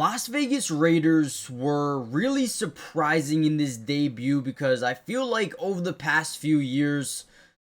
Las Vegas Raiders were really surprising in this debut because I feel like over the past few years,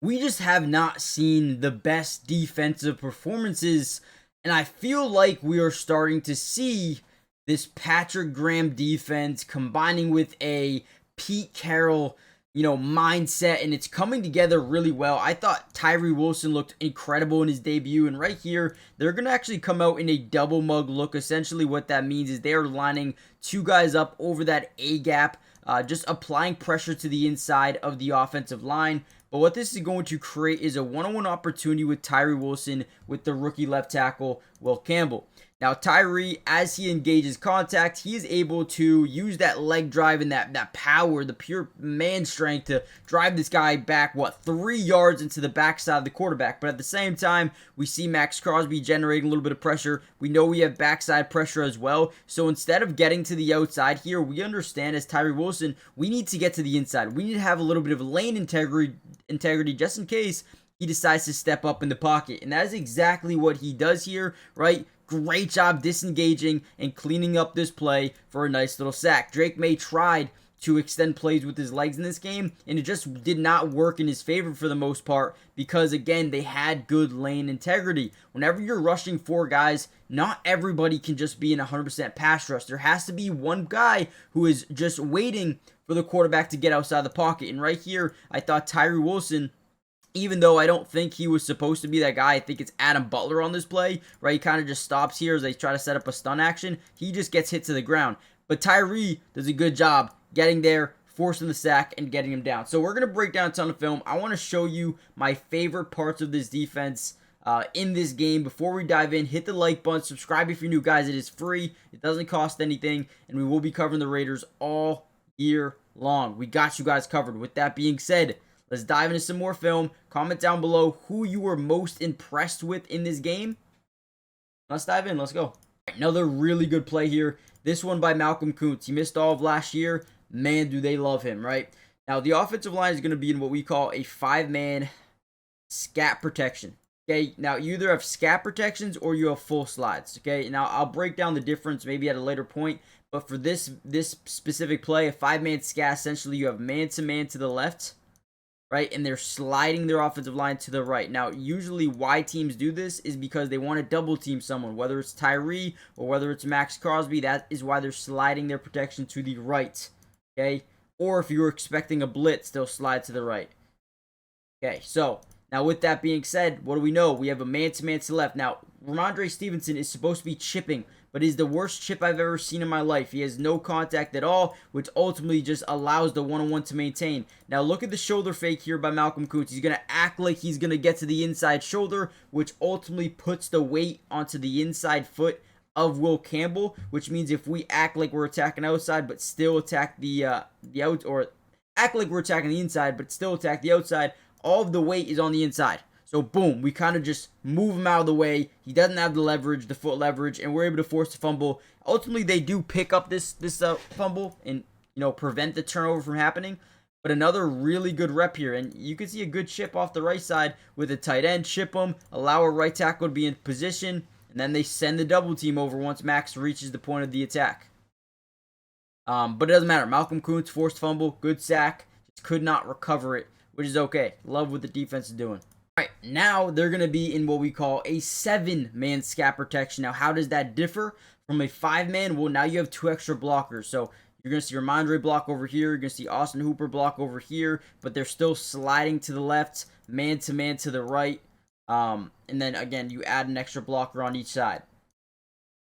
we just have not seen the best defensive performances. And I feel like we are starting to see this Patrick Graham defense combining with a Pete Carroll mindset, and it's coming together really well. I thought Tyree Wilson looked incredible in his debut, and right here, they're going to actually come out in a double mug look. Essentially, what that means is they are lining two guys up over that A gap, just applying pressure to the inside of the offensive line. But what this is going to create is a one-on-one opportunity with Tyree Wilson with the rookie left tackle, Will Campbell. Now, Tyree, as he engages contact, he is able to use that leg drive and that power, the pure man strength to drive this guy back, 3 yards into the backside of the quarterback. But at the same time, we see Max Crosby generating a little bit of pressure. We know we have backside pressure as well. So instead of getting to the outside here, we understand as Tyree Wilson, we need to get to the inside. We need to have a little bit of lane integrity just in case he decides to step up in the pocket. And that is exactly what he does here, right? Great job disengaging and cleaning up this play for a nice little sack. Drake May tried to extend plays with his legs in this game, and it just did not work in his favor for the most part because, again, they had good lane integrity. Whenever you're rushing four guys, not everybody can just be in 100% pass rush. There has to be one guy who is just waiting for the quarterback to get outside the pocket. And right here, I thought Tyree Wilson, even though I don't think he was supposed to be that guy, I think it's Adam Butler on this play, right? He kind of just stops here as they try to set up a stunt action. He just gets hit to the ground. But Tyree does a good job getting there, forcing the sack, and getting him down. So we're going to break down a ton of film. I want to show you my favorite parts of this defense in this game. Before we dive in, hit the like button, subscribe if you're new, guys. It is free. It doesn't cost anything, and we will be covering the Raiders all year long. We got you guys covered. With that being said, let's dive into some more film. Comment down below who you were most impressed with in this game. Let's dive in. Let's go. Another really good play here. This one by Malcolm Koonce. He missed all of last year. Man, do they love him, right? Now, the offensive line is going to be in what we call a 5-man scat protection. Okay, now you either have scat protections or you have full slides. Okay, now I'll break down the difference maybe at a later point. But for this specific play, a 5-man scat, essentially you have man-to-man to the left, right? And they're sliding their offensive line to the right. Now, usually why teams do this is because they want to double team someone, whether it's Tyree or whether it's Max Crosby. That is why they're sliding their protection to the right, okay? Or if you're expecting a blitz, they'll slide to the right. Okay, so now with that being said, what do we know? We have a man-to-man to the left. Now, Ramondre Stevenson is supposed to be chipping, but he's the worst chip I've ever seen in my life. He has no contact at all, which ultimately just allows the one-on-one to maintain. Now look at the shoulder fake here by Malcolm Koonce. He's going to act like he's going to get to the inside shoulder, which ultimately puts the weight onto the inside foot of Will Campbell, which means if we act like we're attacking outside but still attack the out, or act like we're attacking the inside but still attack the outside, all of the weight is on the inside. So boom, we kind of just move him out of the way. He doesn't have the leverage, the foot leverage, and we're able to force the fumble. Ultimately, they do pick up this fumble and prevent the turnover from happening. But another really good rep here, and you can see a good chip off the right side with a tight end. Chip him, allow a right tackle to be in position, and then they send the double team over once Max reaches the point of the attack. But it doesn't matter. Malcolm Koonce forced fumble, good sack, just could not recover it, which is okay. Love what the defense is doing. All right, now they're going to be in what we call a 7-man scat protection. Now, how does that differ from a 5-man? Well, now you have 2 extra blockers. So you're going to see Ramondre block over here. You're going to see Austin Hooper block over here. But they're still sliding to the left, man-to-man to the right. And then, again, you add an extra blocker on each side.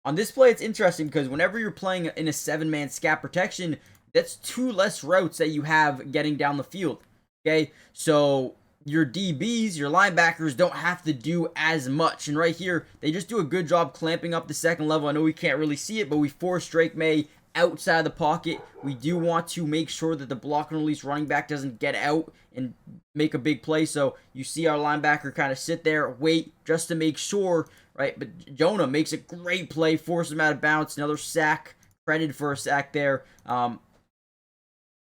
On this play, it's interesting because whenever you're playing in a 7-man scat protection, that's 2 less routes that you have getting down the field. Okay, so your DBs, your linebackers don't have to do as much. And right here, they just do a good job clamping up the second level. I know we can't really see it, but we force Drake May outside of the pocket. We do want to make sure that the block and release running back doesn't get out and make a big play. So you see our linebacker kind of sit there, wait, just to make sure, right? But Jonah makes a great play, forces him out of bounds. Another sack, credited for a sack there.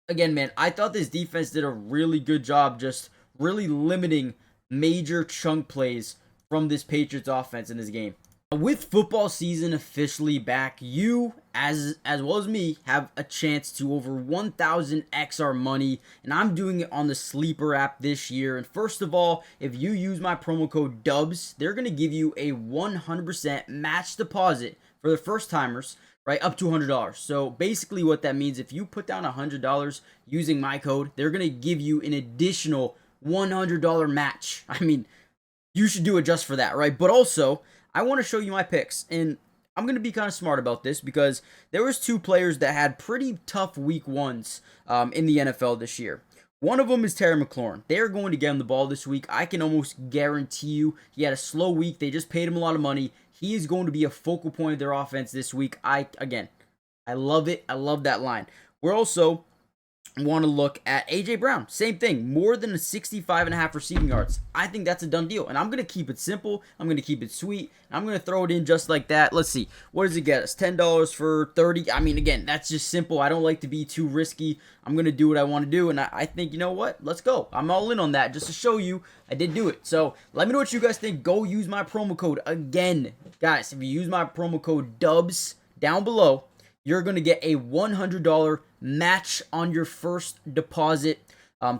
Again, man, I thought this defense did a really good job just really limiting major chunk plays from this Patriots offense in this game. With football season officially back, you as well as me have a chance to over 1,000 XR money, and I'm doing it on the Sleeper app this year. And first of all, if you use my promo code DUBS, they're going to give you a 100% match deposit for the first timers, right, up to $100. So basically what that means, if you put down $100 using my code, they're going to give you an additional $100 match. I mean, you should do it just for that, right? But also, I want to show you my picks, and I'm going to be kind of smart about this because there was two players that had pretty tough week ones in the NFL this year. One of them is Terry McLaurin. They're going to get him the ball this week. I can almost guarantee you he had a slow week. They just paid him a lot of money. He is going to be a focal point of their offense this week. I love it. I love that line. We're also want to look at AJ Brown. Same thing, more than 65.5 receiving yards. I think that's a done deal, and I'm going to keep it simple. I'm going to keep it sweet. I'm going to throw it in just like that. Let's see. What does it get us? $10 for 30. I mean, again, that's just simple. I don't like to be too risky. I'm going to do what I want to do, and I think, you know what? Let's go. I'm all in on that just to show you I did do it. So let me know what you guys think. Go use my promo code. Again, guys, if you use my promo code DUBS down below, you're going to get a $100 match on your first deposit.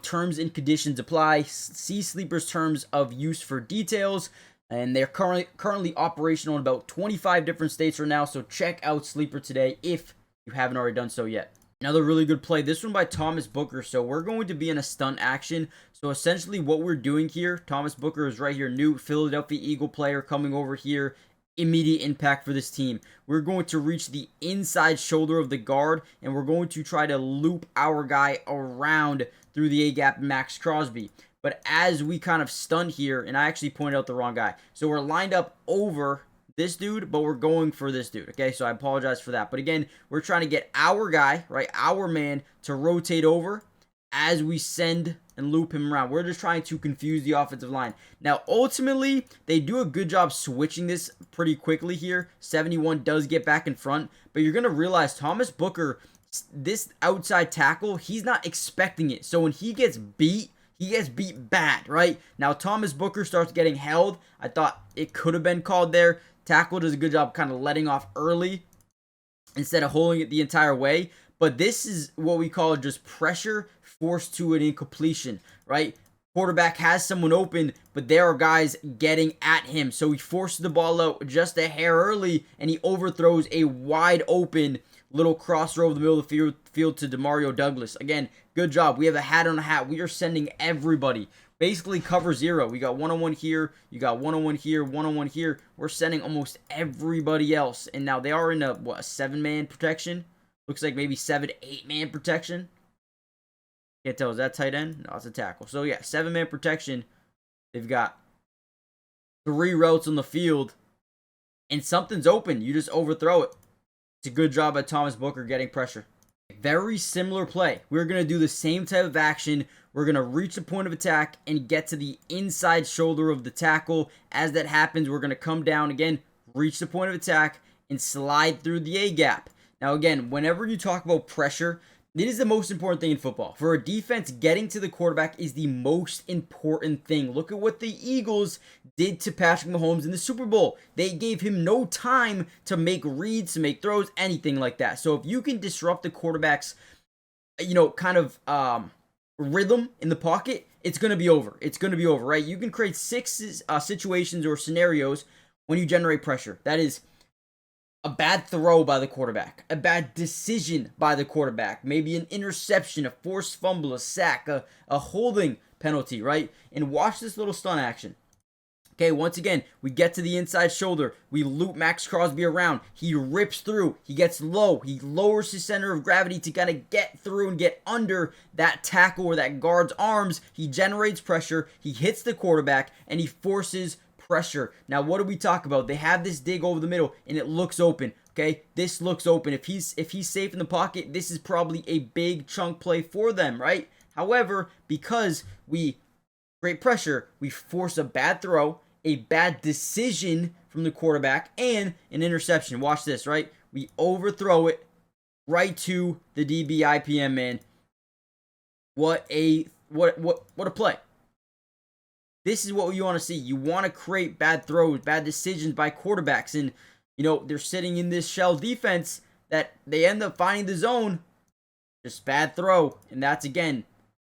Terms and conditions apply. See Sleeper's terms of use for details. And they're currently operational in about 25 different states right now. So check out Sleeper today if you haven't already done so yet. Another really good play. This one by Thomas Booker. So we're going to be in a stunt action. So essentially what we're doing here, Thomas Booker is right here. New Philadelphia Eagle player coming over here. Immediate impact for this team. We're going to reach the inside shoulder of the guard, and we're going to try to loop our guy around through the A-gap, Max Crosby. But as we kind of stunt here, and I actually pointed out the wrong guy. So we're lined up over this dude, but we're going for this dude. Okay, so I apologize for that. But again, we're trying to get our guy, right, our man, to rotate over as we send and loop him around. We're just trying to confuse the offensive line. Now, ultimately, they do a good job switching this pretty quickly here. 71 does get back in front, but you're going to realize Thomas Booker, this outside tackle, he's not expecting it. So when he gets beat bad, right? Now, Thomas Booker starts getting held. I thought it could have been called there. Tackle does a good job kind of letting off early instead of holding it the entire way. But this is what we call just pressure forced to an incompletion, right? Quarterback has someone open, but there are guys getting at him. So he forces the ball out just a hair early, and he overthrows a wide open little cross throw over the middle of the field to Demario Douglas. Again, good job. We have a hat on a hat. We are sending everybody. Basically cover zero. We got one-on-one here. You got one-on-one here, one-on-one here. We're sending almost everybody else. And now they are in a 7-man protection? Looks like maybe 7 to 8-man protection. Can't tell. Is that tight end? No, it's a tackle. So, yeah, 7-man protection. They've got 3 routes on the field. And something's open. You just overthrow it. It's a good job by Thomas Booker getting pressure. Very similar play. We're going to do the same type of action. We're going to reach the point of attack and get to the inside shoulder of the tackle. As that happens, we're going to come down again, reach the point of attack, and slide through the A-gap. Now, again, whenever you talk about pressure, it is the most important thing in football. For a defense, getting to the quarterback is the most important thing. Look at what the Eagles did to Patrick Mahomes in the Super Bowl. They gave him no time to make reads, to make throws, anything like that. So if you can disrupt the quarterback's, kind of rhythm in the pocket, it's going to be over. It's going to be over, right? You can create 6 situations or scenarios when you generate pressure. That is a bad throw by the quarterback, a bad decision by the quarterback, maybe an interception, a forced fumble, a sack, a holding penalty, right? And watch this little stunt action. Okay, once again, we get to the inside shoulder. We loop Max Crosby around. He rips through. He gets low. He lowers his center of gravity to kind of get through and get under that tackle or that guard's arms. He generates pressure. He hits the quarterback, and he forces pressure. Now, what do we talk about? They have this dig over the middle, and it looks open. Okay, this looks open. If he's safe in the pocket, this is probably a big chunk play for them, right? However, because we create pressure, we force a bad throw, a bad decision from the quarterback, and an interception. Watch this, right? We overthrow it right to the DB IPM, man. What a play. This is what you want to see. You want to create bad throws, bad decisions by quarterbacks. And, you know, they're sitting in this shell defense that they end up finding the zone. Just bad throw. And that's, again,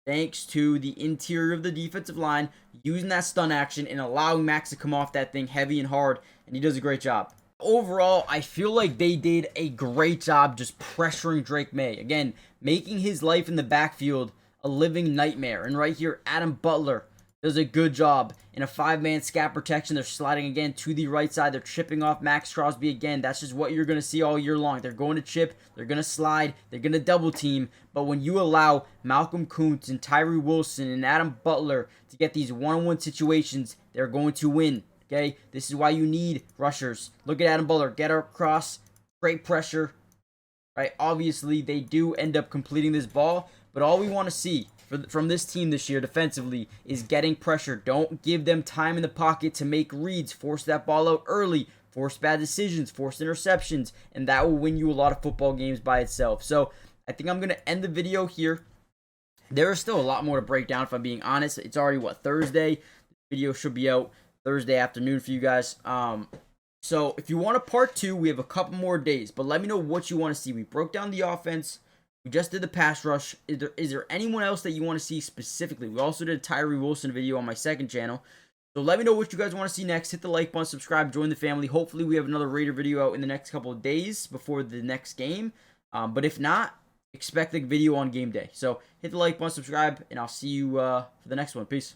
thanks to the interior of the defensive line using that stun action and allowing Max to come off that thing heavy and hard. And he does a great job. Overall, I feel like they did a great job just pressuring Drake May. Again, making his life in the backfield a living nightmare. And right here, Adam Butler does a good job. In a 5-man scat protection, they're sliding again to the right side. They're chipping off Max Crosby again. That's just what you're going to see all year long. They're going to chip. They're going to slide. They're going to double team. But when you allow Malcolm Koonce and Tyree Wilson and Adam Butler to get these one-on-one situations, they're going to win. Okay? This is why you need rushers. Look at Adam Butler. Get across. Great pressure. Right? Obviously, they do end up completing this ball. But all we want to see from this team this year defensively is getting pressure. Don't give them time in the pocket to make reads. Force that ball out early. Force bad decisions. Force interceptions. And that will win you a lot of football games by itself. So I think I'm going to end the video here. There is still a lot more to break down if I'm being honest. It's already, Thursday? The video should be out Thursday afternoon for you guys. So if you want a part 2, we have a couple more days. But let me know what you want to see. We broke down the offense. We just did the pass rush. Is there anyone else that you want to see specifically? We also did a Tyree Wilson video on my second channel. So let me know what you guys want to see next. Hit the like button, subscribe, join the family. Hopefully we have another Raider video out in the next couple of days before the next game. But if not, expect the video on game day. So hit the like button, subscribe, and I'll see you for the next one. Peace.